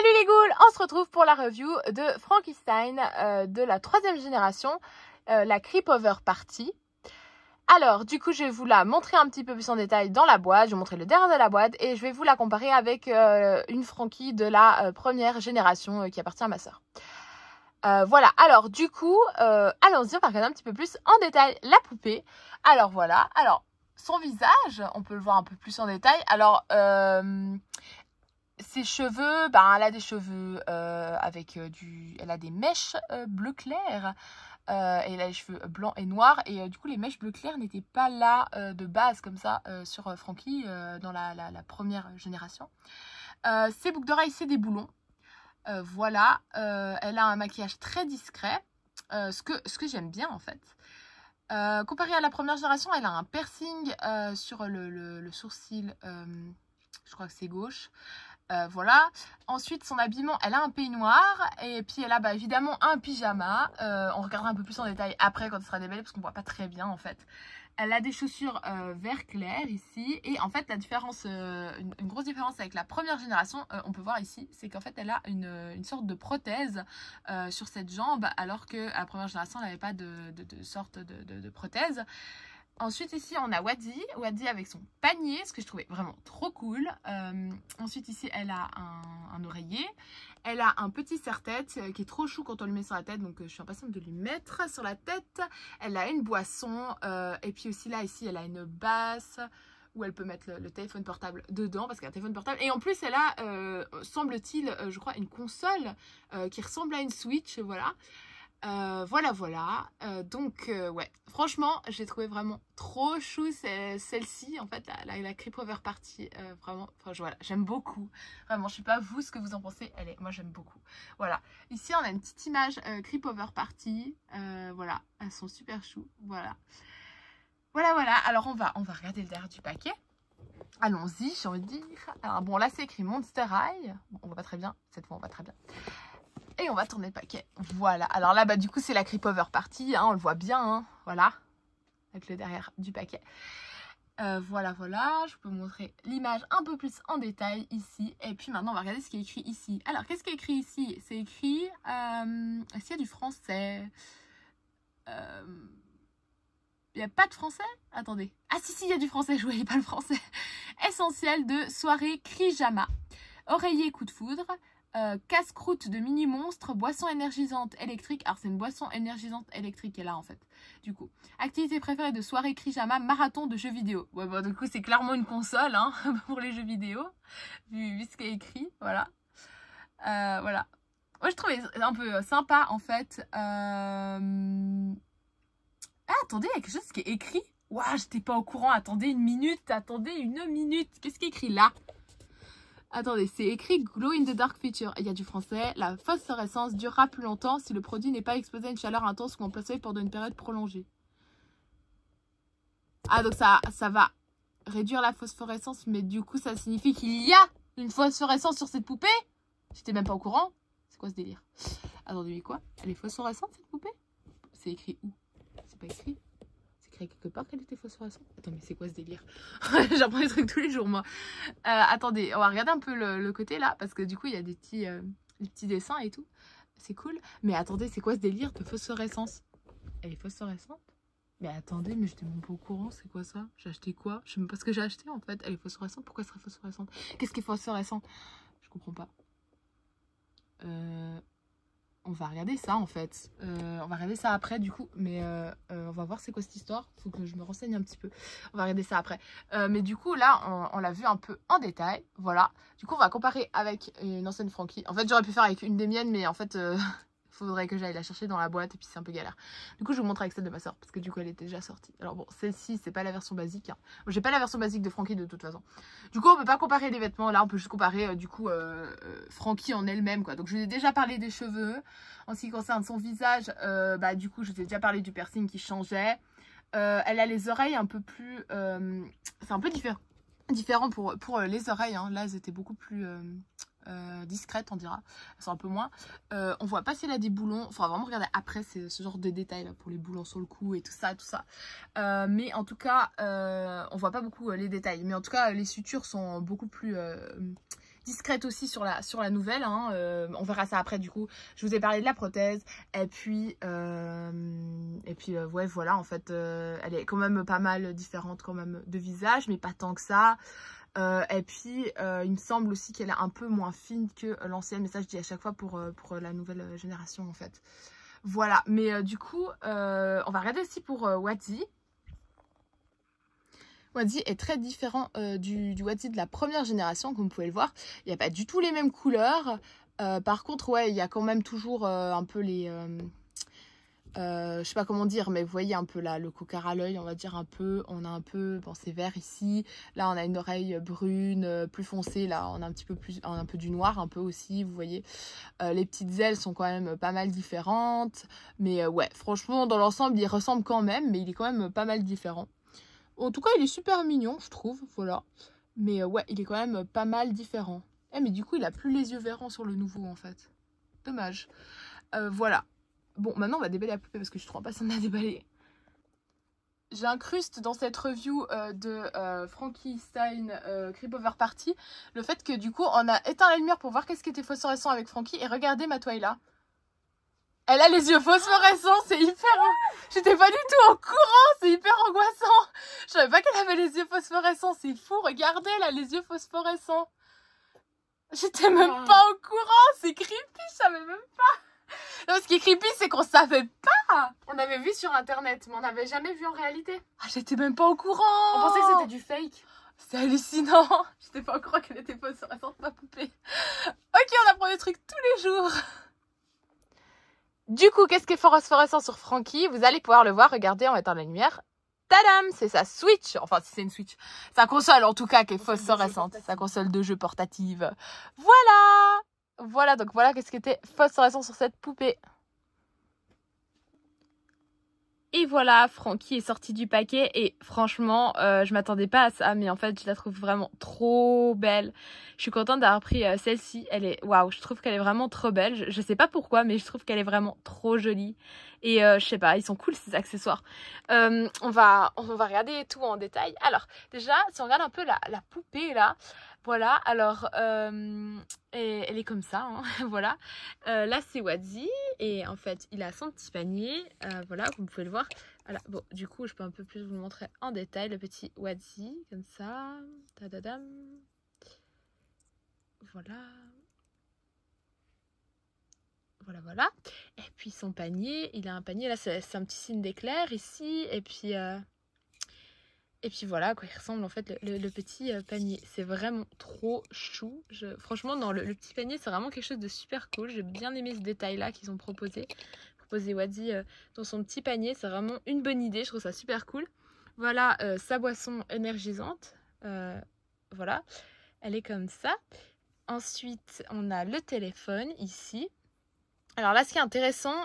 Salut les ghouls, on se retrouve pour la review de Frankenstein de la 3e génération, la Creepover Party. Alors du coup je vais vous la montrer un petit peu plus en détail dans la boîte, je vais vous montrer le derrière de la boîte et je vais vous la comparer avec une Frankie de la 1re génération qui appartient à ma soeur. Voilà, alors du coup, allons-y, on va regarder un petit peu plus en détail la poupée. Alors voilà, alors son visage, on peut le voir un peu plus en détail. Alors, ses cheveux, ben, elle a des cheveux avec elle a des mèches bleu clair. Et elle a les cheveux blancs et noirs. Et du coup, les mèches bleu clair n'étaient pas là de base comme ça sur Frankie dans la 1re génération. Ses boucles d'oreilles, c'est des boulons. Voilà, elle a un maquillage très discret, ce que j'aime bien en fait. Comparé à la 1re génération, elle a un piercing sur le sourcil, je crois que c'est gauche. Voilà. Ensuite, son habillement, elle a un peignoir et puis elle a évidemment un pyjama. On regardera un peu plus en détail après quand ce sera déballé parce qu'on voit pas très bien en fait. Elle a des chaussures vert clair ici et en fait la différence, une grosse différence avec la 1re génération, on peut voir ici, c'est qu'en fait elle a une sorte de prothèse sur cette jambe alors que à la 1re génération elle n'avait pas de sorte de prothèse. Ensuite ici on a Waddy avec son panier, ce que je trouvais vraiment trop cool. Ensuite ici elle a un oreiller, elle a un petit serre-tête qui est trop chou quand on lui met sur la tête, donc je suis impatiente de lui mettre sur la tête. Elle a une boisson et puis aussi là ici elle a une basse où elle peut mettre le téléphone portable dedans parce qu'elle a un téléphone portable. Et en plus elle a, semble-t-il, je crois une console qui ressemble à une Switch, voilà. Voilà. Donc, ouais, franchement, j'ai trouvé vraiment trop chou celle-ci, en fait, la Creepover Party. Vraiment, voilà, j'aime beaucoup. Vraiment, je sais pas vous ce que vous en pensez. Moi, j'aime beaucoup. Voilà. Ici, on a une petite image Creepover Party. Voilà, elles sont super chou. Voilà. Alors, on va regarder le derrière du paquet. Allons-y, j'ai envie de dire. Alors, bon, là, c'est écrit Monster High. Bon, on voit pas très bien. Cette fois, on voit très bien. Et on va tourner le paquet. Voilà. Alors là, du coup, c'est la Creepover Party. Hein, on le voit bien. Hein, voilà. Avec le derrière du paquet. Voilà. Je peux vous montrer l'image un peu plus en détail ici. Et puis maintenant, on va regarder ce qui est écrit ici. Alors, qu'est-ce qui est écrit ici? C'est écrit... Est-ce qu'il y a du français? Il n'y a pas de français? Attendez. Ah si, il y a du français. Je voyais pas le français. Essentiel de soirée Crijama. Oreiller coup de foudre. Casse-croûte de mini-monstre, boisson énergisante électrique. Alors c'est une boisson énergisante électrique qu'elle a en fait. Du coup, activité préférée de soirée Crijama, marathon de jeux vidéo. Ouais, bon, du coup c'est clairement une console hein, pour les jeux vidéo, vu ce qui est écrit, voilà. Voilà. Moi je trouvais un peu sympa en fait. Ah attendez, il y a quelque chose qui est écrit. Ouah, j'étais pas au courant, attendez une minute. Qu'est-ce qui est écrit là? Attendez, c'est écrit Glow in the Dark Feature. Il y a du français. La phosphorescence durera plus longtemps si le produit n'est pas exposé à une chaleur intense ou emplacé pendant une période prolongée. Ah, donc ça va réduire la phosphorescence, mais du coup, ça signifie qu'il y a une phosphorescence sur cette poupée? J'étais même pas au courant. C'est quoi ce délire? Attendez, mais quoi? Elle est phosphorescente, cette poupée? C'est écrit où? C'est pas écrit? Quelque part qu'elle était phosphorescente. Attends, mais c'est quoi ce délire? J'apprends des trucs tous les jours, moi. Attendez, on va regarder un peu le côté là, parce que du coup, il y a des petits dessins et tout. C'est cool. Mais attendez, c'est quoi ce délire de phosphorescence? Elle est phosphorescente? Mais attendez, mais j'étais même pas au courant, c'est quoi ça? J'ai acheté quoi? Je sais même pas ce que j'ai acheté en fait. Elle est phosphorescente, pourquoi elle serait phosphorescente? Qu'est-ce qui est phosphorescent? Je comprends pas. On va regarder ça en fait. On va regarder ça après du coup. Mais on va voir c'est quoi cette histoire. Faut que je me renseigne un petit peu. On va regarder ça après. Mais du coup là on l'a vu un peu en détail. Voilà. Du coup on va comparer avec une ancienne Frankie. En fait j'aurais pu faire avec une des miennes. Mais en fait faudrait que j'aille la chercher dans la boîte. Et puis c'est un peu galère. Du coup je vous montre avec celle de ma soeur. Parce que du coup elle était déjà sortie. Alors bon celle-ci c'est pas la version basique. Hein. J'ai pas la version basique de Frankie de toute façon. Du coup on peut pas comparer les vêtements. Là on peut juste comparer du coup Frankie en elle-même quoi. Donc je vous ai déjà parlé des cheveux. En ce qui concerne son visage, du coup je vous ai déjà parlé du piercing qui changeait. Elle a les oreilles un peu plus... c'est un peu différent pour les oreilles. Hein. Là elles étaient beaucoup plus... discrète on dira, elles sont un peu moins, on voit pas si elle a des boulons, il faudra vraiment regarder après ce genre de détails là pour les boulons sur le cou et tout ça, mais en tout cas on voit pas beaucoup les détails, mais en tout cas les sutures sont beaucoup plus discrète aussi sur la nouvelle. Hein. On verra ça après du coup. Je vous ai parlé de la prothèse. Et puis ouais voilà en fait elle est quand même pas mal différente quand même de visage, mais pas tant que ça. Et puis il me semble aussi qu'elle est un peu moins fine que l'ancienne, mais ça je dis à chaque fois pour la nouvelle génération en fait. Voilà, mais du coup on va regarder aussi pour Wadzi. Wadzi est très différent du Wadzi de la première génération, comme vous pouvez le voir. Il n'y a pas du tout les mêmes couleurs. Par contre, ouais, il y a quand même toujours un peu les... je sais pas comment dire, mais vous voyez un peu là, le coquard à l'œil, on va dire un peu. On a un peu, bon c'est vert ici. Là, on a une oreille brune, plus foncée. Là, on a un peu du noir, un peu aussi, vous voyez. Les petites ailes sont quand même pas mal différentes. Mais ouais, franchement, dans l'ensemble, il ressemble quand même, mais il est quand même pas mal différent. En tout cas, il est super mignon, je trouve, voilà. Mais ouais, il est quand même pas mal différent. Eh, mais du coup, il a plus les yeux verrants sur le nouveau, en fait. Dommage. Voilà. Bon, maintenant, on va déballer la poupée parce que je suis trop impatiente de la déballer. J'incruste dans cette review de Frankie Stein Creepover Party le fait que, du coup, on a éteint la lumière pour voir qu'est-ce qui était phosphorescent avec Frankie. Et regardez ma Twyla. Elle a les yeux phosphorescents, c'est hyper... J'étais pas du tout au courant, c'est hyper angoissant. Je savais pas qu'elle avait les yeux phosphorescents, c'est fou, regardez, elle a les yeux phosphorescents. J'étais même pas au courant, c'est creepy, je savais même pas. Non, ce qui est creepy, c'est qu'on savait pas. On avait vu sur internet, mais on n'avait jamais vu en réalité. Ah, j'étais même pas au courant. On pensait que c'était du fake. C'est hallucinant. J'étais pas au courant qu'elle était phosphorescente, ma poupée. Ok, on apprend des trucs tous les jours. Du coup, qu'est-ce qui est phosphorescent sur Frankie? Vous allez pouvoir le voir, regardez en mettant la lumière. Tadam! C'est sa Switch. Enfin, si c'est une Switch. Sa console, en tout cas, qui est phosphorescente. Sa console de jeu portative. Voilà! Voilà, donc voilà qu'est-ce qui était phosphorescent sur cette poupée. Et voilà, Frankie est sortie du paquet et franchement, je m'attendais pas à ça, mais en fait, je la trouve vraiment trop belle. Je suis contente d'avoir pris celle-ci. Elle est, waouh, je trouve qu'elle est vraiment trop belle. Je sais pas pourquoi, mais je trouve qu'elle est vraiment trop jolie. Et je sais pas, ils sont cool ces accessoires. On va regarder tout en détail. Alors, déjà, si on regarde un peu la poupée là, voilà. Alors, elle est comme ça, hein, voilà. Là, c'est Wadzi. Et en fait, il a son petit panier. Voilà, comme vous pouvez le voir. Voilà, bon, du coup, je peux un peu plus vous le montrer en détail. Le petit Wadzi, comme ça. Tadadam. Voilà. Voilà, voilà. Et puis son panier. Il a un panier. Là, c'est un petit signe d'éclair ici. Et puis voilà, quoi, il ressemble en fait le petit panier. C'est vraiment trop chou. Franchement, dans le petit panier, c'est vraiment quelque chose de super cool. J'ai bien aimé ce détail-là qu'ils ont proposé. Proposer Wadzi dans son petit panier. C'est vraiment une bonne idée. Je trouve ça super cool. Voilà sa boisson énergisante. Voilà, elle est comme ça. Ensuite, on a le téléphone ici. Alors là, ce qui est intéressant,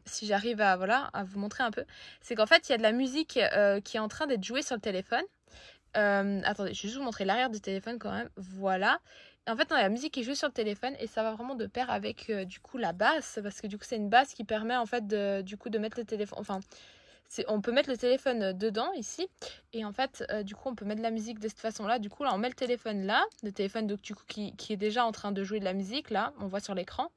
si j'arrive à vous montrer un peu, c'est qu'en fait, il y a de la musique qui est en train d'être jouée sur le téléphone. Attendez, je vais juste vous montrer l'arrière du téléphone quand même. Voilà. En fait, on a la musique qui est jouée sur le téléphone et ça va vraiment de pair avec du coup la basse, parce que du coup, c'est une basse qui permet en fait de mettre le téléphone. Enfin, on peut mettre le téléphone dedans ici et en fait, du coup, on peut mettre de la musique de cette façon-là. Du coup, là, on met le téléphone donc, du coup, qui est déjà en train de jouer de la musique là. On voit sur l'écran.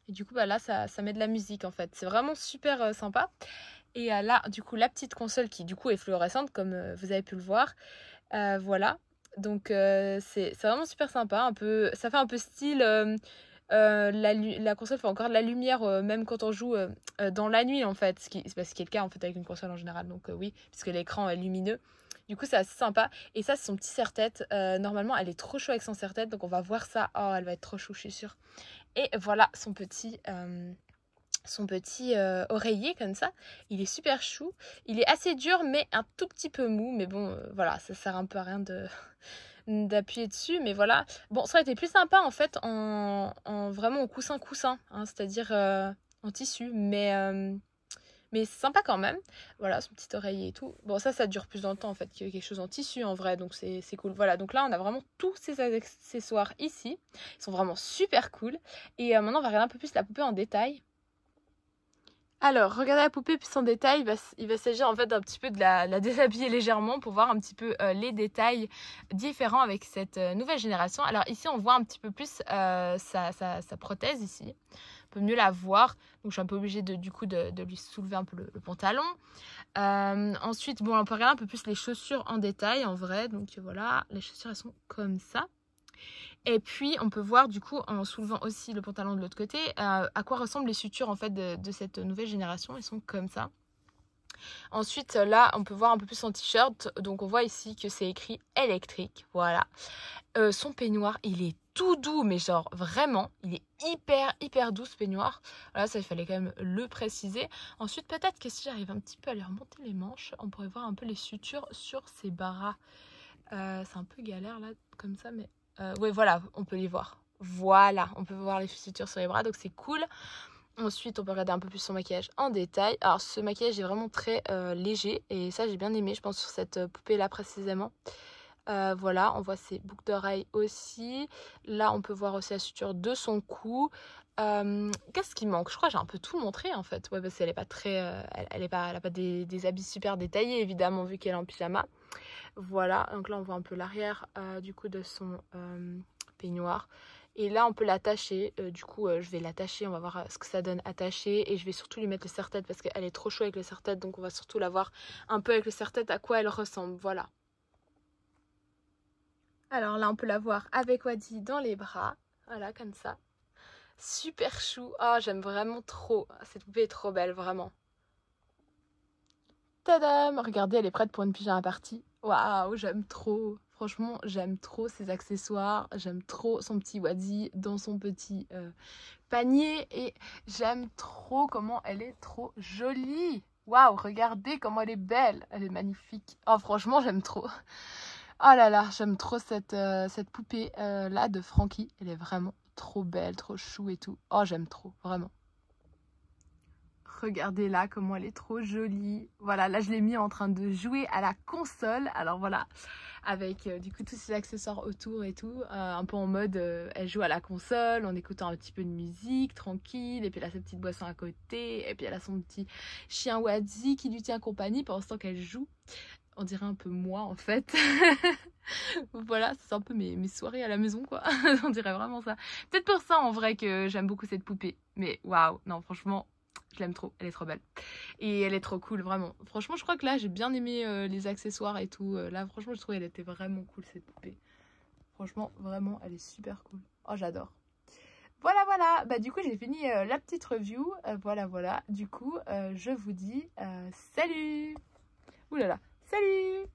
Et du coup, bah là, ça met de la musique en fait. C'est vraiment super sympa. Et là, du coup, la petite console qui, du coup, est fluorescente, comme vous avez pu le voir. Voilà. Donc, c'est vraiment super sympa. Ça fait un peu style... la console fait encore de la lumière, même quand on joue dans la nuit, en fait. Ce qui est le cas, en fait, avec une console en général. Donc, oui, puisque l'écran est lumineux. Du coup, c'est assez sympa. Et ça, c'est son petit serre-tête. Normalement, elle est trop chou avec son serre-tête. Donc, on va voir ça. Oh, elle va être trop chou, je suis sûre. Et voilà son petit oreiller comme ça. Il est super chou. Il est assez dur mais un tout petit peu mou. Mais bon, voilà, ça sert un peu à rien d'appuyer dessus. Mais voilà. Bon, ça aurait été plus sympa en fait en vraiment en coussin-coussin. Hein, c'est-à-dire en tissu. Mais c'est sympa quand même. Voilà, son petit oreiller et tout. Bon, ça dure plus dans le temps en fait que quelque chose en tissu en vrai. Donc c'est cool. Voilà, donc là on a vraiment tous ces accessoires ici. Ils sont vraiment super cool. Et maintenant on va regarder un peu plus la poupée en détail. Alors, regardez la poupée plus en détail, il va s'agir en fait d'un petit peu de la déshabiller légèrement pour voir un petit peu les détails différents avec cette nouvelle génération. Alors ici, on voit un petit peu plus sa prothèse ici. On peut mieux la voir. Donc je suis un peu obligée du coup de lui soulever un peu le pantalon. Ensuite, bon, on peut regarder un peu plus les chaussures en détail en vrai. Donc voilà, les chaussures elles sont comme ça. Et puis on peut voir du coup en soulevant aussi le pantalon de l'autre côté à quoi ressemblent les sutures en fait de cette nouvelle génération. Elles sont comme ça. Ensuite là on peut voir un peu plus en t-shirt. Donc on voit ici que c'est écrit électrique. Voilà. Son peignoir il est tout doux mais genre vraiment il est hyper doux ce peignoir. Voilà, ça il fallait quand même le préciser. Ensuite peut-être que si j'arrive un petit peu à lui remonter les manches, on pourrait voir un peu les sutures sur ses bras. C'est un peu galère là comme ça mais oui, voilà, on peut les voir. Voilà, on peut voir les sutures sur les bras, donc c'est cool. Ensuite, on peut regarder un peu plus son maquillage en détail. Alors, ce maquillage est vraiment très léger et ça, j'ai bien aimé, je pense, sur cette poupée-là précisément. Voilà, on voit ses boucles d'oreilles aussi. Là, on peut voir aussi la suture de son cou. Qu'est-ce qui manque? Je crois que j'ai un peu tout montré en fait. Ouais, parce qu'elle est pas très, elle a pas des habits super détaillés évidemment vu qu'elle est en pyjama. Voilà, donc là on voit un peu l'arrière du coup de son peignoir. Et là on peut l'attacher, du coup je vais l'attacher, on va voir ce que ça donne attaché. Et je vais surtout lui mettre le serre-tête parce qu'elle est trop chaude avec le serre-tête. Donc on va surtout la voir un peu avec le serre-tête à quoi elle ressemble, voilà. Alors là on peut la voir avec Wadi dans les bras, voilà comme ça. Super chou, oh j'aime vraiment trop, cette poupée est trop belle vraiment. Tadam! Regardez, elle est prête pour une pyjama party. Waouh, j'aime trop. Franchement, j'aime trop ses accessoires. J'aime trop son petit Wadi dans son petit panier. Et j'aime trop comment elle est trop jolie. Waouh, regardez comment elle est belle. Elle est magnifique. Oh, franchement, j'aime trop. Oh là là, j'aime trop cette poupée là de Frankie. Elle est vraiment trop belle, trop chou et tout. Oh, j'aime trop, vraiment. Regardez là comment elle est trop jolie. Voilà, là je l'ai mis en train de jouer à la console. Alors voilà, avec du coup tous ces accessoires autour et tout. Un peu en mode elle joue à la console en écoutant un petit peu de musique, tranquille. Et puis elle a sa petite boisson à côté. Et puis elle a son petit chien Wadi qui lui tient compagnie pendant ce temps qu'elle joue. On dirait un peu moi en fait. Voilà, c'est un peu mes soirées à la maison quoi. On dirait vraiment ça. Peut-être pour ça en vrai que j'aime beaucoup cette poupée. Mais waouh, non franchement... Je l'aime trop, elle est trop belle. Et elle est trop cool, vraiment. Franchement, je crois que là, j'ai bien aimé les accessoires et tout. Là, franchement, je trouvais qu'elle était vraiment cool, cette poupée. Franchement, vraiment, elle est super cool. Oh, j'adore. Voilà, voilà. Bah, du coup, j'ai fini la petite review. Voilà. Du coup, je vous dis salut. Ouh là là, salut.